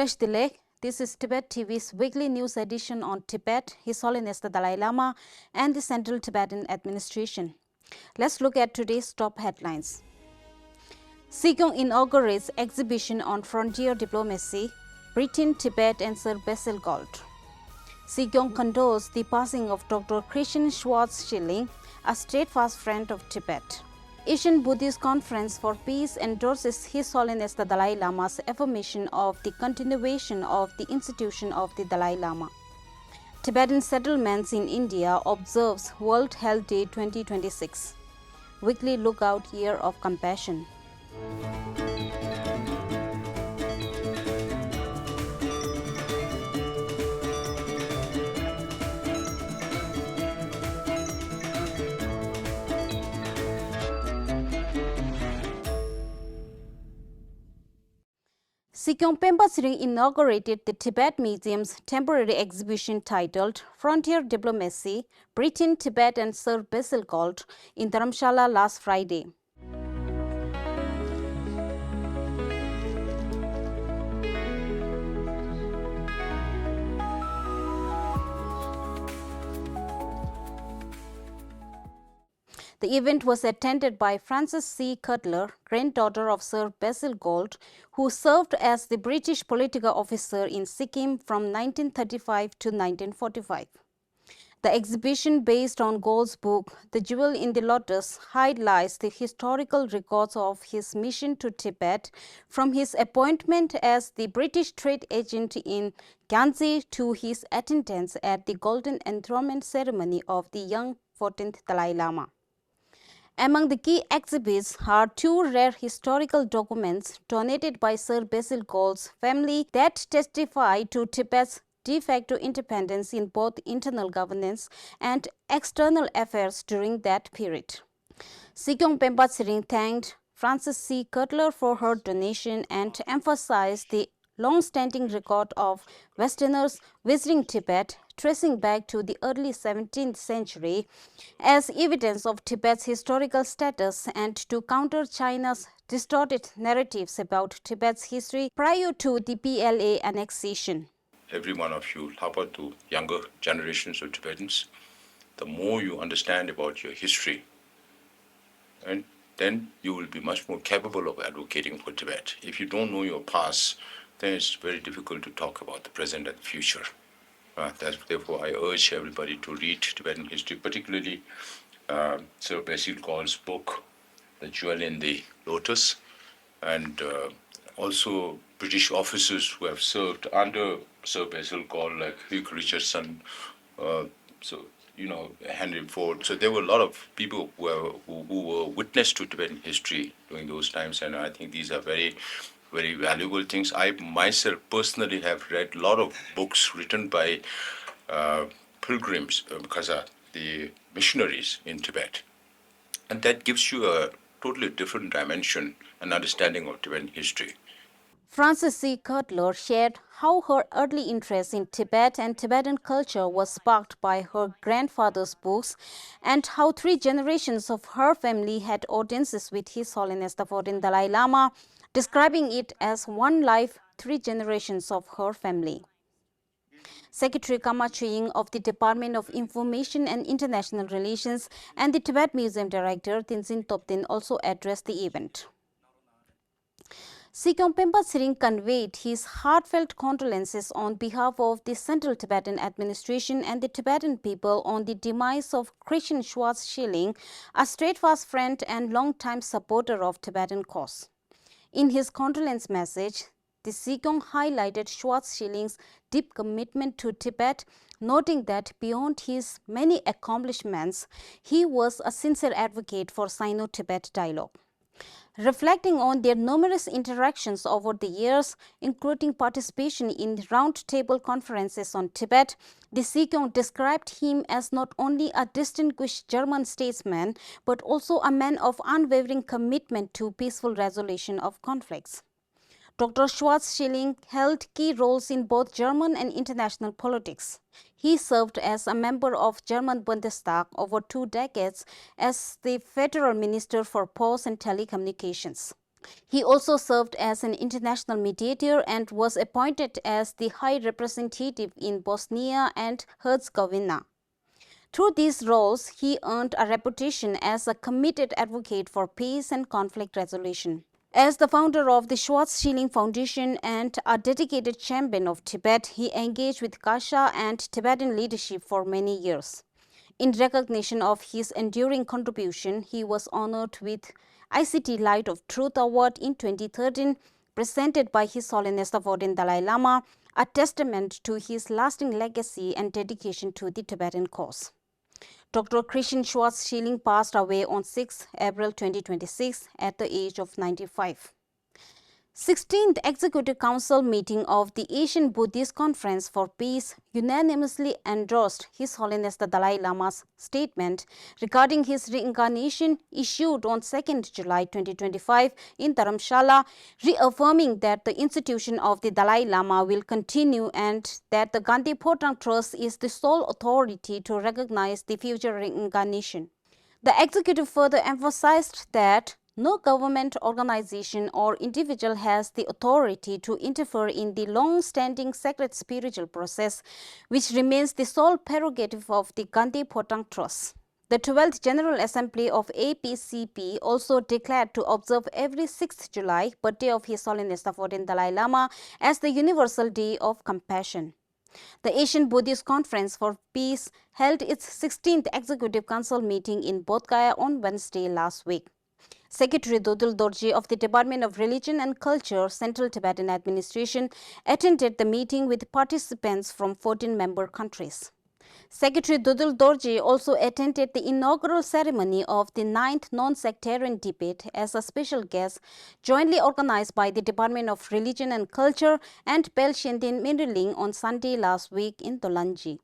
Touch the leg. This is Tibet TV's weekly news edition on Tibet, His Holiness the Dalai Lama, and the Central Tibetan Administration. Let's look at today's top headlines. Sikyong inaugurates exhibition on frontier diplomacy, Britain, Tibet, and Sir Basil Gould. Sikyong condoles the passing of Dr. Christian Schwarz-Schilling, a steadfast friend of Tibet. Asian Buddhist Conference for Peace endorses His Holiness the Dalai Lama's affirmation of the continuation of the institution of the Dalai Lama. Tibetan settlements in India observes World Health Day 2026. Weekly Lookout Year of Compassion. Sikyong 𝒊𝒃𝒆𝒕 inaugurated the Tibet Museum's temporary exhibition titled Frontier Diplomacy, Britain, Tibet and Sir Basil Gould in Dharamshala last Friday. The event was attended by Frances C. Cutler, granddaughter of Sir Basil Gould, who served as the British political officer in Sikkim from 1935 to 1945. The exhibition, based on Gould's book, The Jewel in the Lotus, highlights the historical records of his mission to Tibet, from his appointment as the British trade agent in Gyanzi to his attendance at the golden enthronement ceremony of the young 14th Dalai Lama. Among the key exhibits are two rare historical documents donated by Sir Basil Gould's family that testify to Tibet's de facto independence in both internal governance and external affairs during that period. Sikyong 𝒊𝒃𝒆𝒕 thanked Frances C. Cutler for her donation and emphasized the long-standing record of Westerners visiting Tibet, tracing back to the early 17th century, as evidence of Tibet's historical status and to counter China's distorted narratives about Tibet's history prior to the PLA annexation. Every one of you, Lapa to younger generations of Tibetans, the more you understand about your history, and then you will be much more capable of advocating for Tibet. If you don't know your past, then it's very difficult to talk about the present and future. Therefore, I urge everybody to read Tibetan history, particularly Sir Basil Gould's book, The Jewel in the Lotus, and also British officers who have served under Sir Basil Gould, like Hugh Richardson, Henry Ford. So there were a lot of people who were witness to Tibetan history during those times, and I think these are very, very valuable things. I myself personally have read a lot of books written by pilgrims, the missionaries in Tibet. And that gives you a totally different dimension and understanding of Tibetan history. Frances C. Cutler shared how her early interest in Tibet and Tibetan culture was sparked by her grandfather's books, and how 3 generations of her family had audiences with His Holiness the 14th Dalai Lama, describing it as one life, 3 generations of her family. Secretary Kama Chuying of the Department of Information and International Relations and the Tibet Museum Director Tenzin Toptin also addressed the event. Sikyong 𝒊𝒃𝒆𝒕 conveyed his heartfelt condolences on behalf of the Central Tibetan Administration and the Tibetan people on the demise of Christian Schwarz-Schilling, a steadfast friend and long-time supporter of Tibetan cause. In his condolence message, the Sikyong highlighted Schwarz-Schilling's deep commitment to Tibet, noting that beyond his many accomplishments, he was a sincere advocate for Sino-Tibet dialogue. Reflecting on their numerous interactions over the years, including participation in roundtable conferences on Tibet, the Sikyong described him as not only a distinguished German statesman, but also a man of unwavering commitment to peaceful resolution of conflicts. Dr. Schwarz-Schilling held key roles in both German and international politics. He served as a member of German Bundestag over 2 decades as the Federal Minister for Posts and Telecommunications. He also served as an international mediator and was appointed as the High Representative in Bosnia and Herzegovina. Through these roles, he earned a reputation as a committed advocate for peace and conflict resolution. As the founder of the Schwarz-Schilling Foundation and a dedicated champion of Tibet, he engaged with Kashya and Tibetan leadership for many years. In recognition of his enduring contribution, he was honored with ICT Light of Truth Award in 2013, presented by His Holiness the 14th Dalai Lama, a testament to his lasting legacy and dedication to the Tibetan cause. Dr. Christian Schwarz-Schilling passed away on 6 April 2026 at the age of 95. 16th Executive Council meeting of the Asian Buddhist Conference for Peace unanimously endorsed His Holiness the Dalai Lama's statement regarding his reincarnation issued on 2nd July 2025 in Dharamshala, reaffirming that the institution of the Dalai Lama will continue and that the 𝒉𝒊𝒃𝒆𝒕 Trust is the sole authority to recognize the future reincarnation. The executive further emphasized that no government, organization or individual has the authority to interfere in the long-standing sacred spiritual process, which remains the sole prerogative of the 𝒉𝒊𝒃𝒆𝒕 Trust. The 12th General Assembly of APCP also declared to observe every 6th July, birthday of His Holiness the 14th Dalai Lama, as the Universal Day of Compassion. The Asian Buddhist Conference for Peace held its 16th Executive Council meeting in Bodh Gaya on Wednesday last week. Secretary Dodul Dorji of the Department of Religion and Culture, Central Tibetan Administration, attended the meeting with participants from 14 member countries. Secretary Dodul Dorji also attended the inaugural ceremony of the 9th Non-Sectarian Debate as a special guest, jointly organized by the Department of Religion and Culture and Pelshenden Minriling on Sunday last week in Dolanji.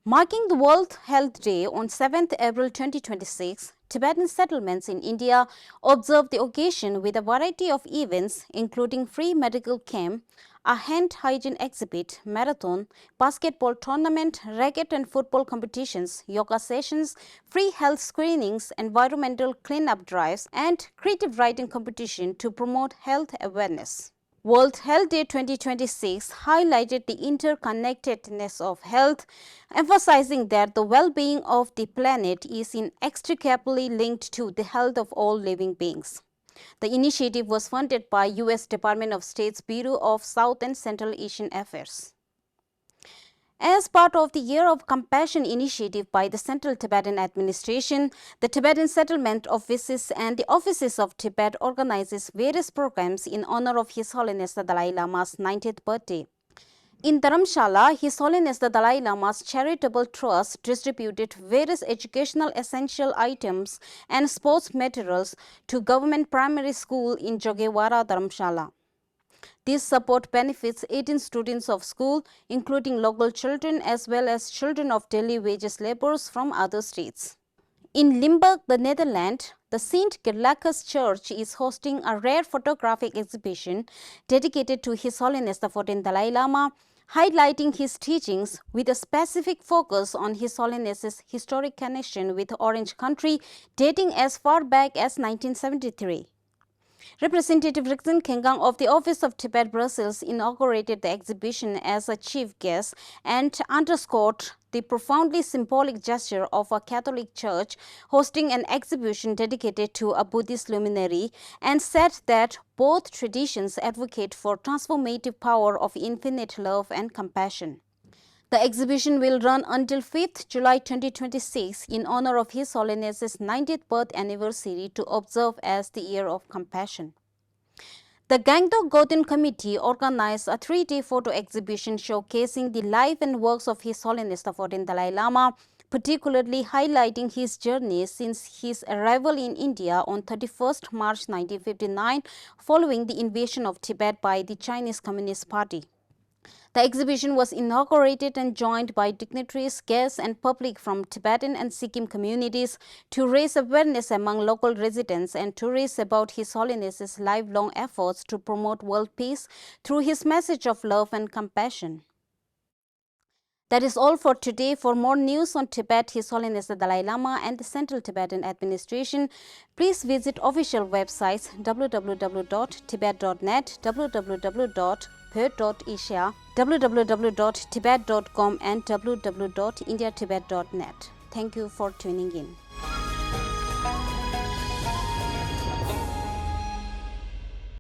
Marking the World Health Day on 7th April 2026, Tibetan settlements in India observed the occasion with a variety of events including free medical camp, a hand hygiene exhibit, marathon, basketball tournament, racket and football competitions, yoga sessions, free health screenings, environmental cleanup drives, and creative writing competition to promote health awareness. World Health Day 2026 highlighted the interconnectedness of health, emphasizing that the well-being of the planet is inextricably linked to the health of all living beings. The initiative was funded by U.S. Department of State's Bureau of South and Central Asian Affairs. As part of the Year of Compassion initiative by the Central Tibetan Administration, the Tibetan Settlement Offices and the Offices of Tibet organizes various programs in honor of His Holiness the Dalai Lama's 90th birthday. In Dharamshala, His Holiness the Dalai Lama's charitable trust distributed various educational essential items and sports materials to government primary school in Jogewara, Dharamshala. This support benefits 18 students of school, including local children as well as children of daily wages laborers from other states. In Limburg, the Netherlands, the St. Gerlachus Church is hosting a rare photographic exhibition dedicated to His Holiness the 14th Dalai Lama, highlighting his teachings with a specific focus on His Holiness's historic connection with Orange Country dating as far back as 1973. Representative Riksen Khengang of the Office of Tibet Brussels inaugurated the exhibition as a chief guest and underscored the profoundly symbolic gesture of a Catholic church hosting an exhibition dedicated to a Buddhist luminary, and said that both traditions advocate for transformative power of infinite love and compassion. The exhibition will run until 5th July 2026 in honor of His Holiness's 90th birth anniversary to observe as the Year of Compassion. The Gangtok Golden Committee organized a 3-day photo exhibition showcasing the life and works of His Holiness the 14th Dalai Lama, particularly highlighting his journey since his arrival in India on 31st March 1959 following the invasion of Tibet by the Chinese Communist Party. The exhibition was inaugurated and joined by dignitaries, guests and public from Tibetan and Sikkim communities to raise awareness among local residents and tourists about His Holiness's lifelong efforts to promote world peace through his message of love and compassion. That is all for today. For more news on Tibet, His Holiness the Dalai Lama and the Central Tibetan Administration, please visit official websites www.tibet.net, www.phd.asia, www.tibet.com and www.indiatibet.net. Thank you for tuning in.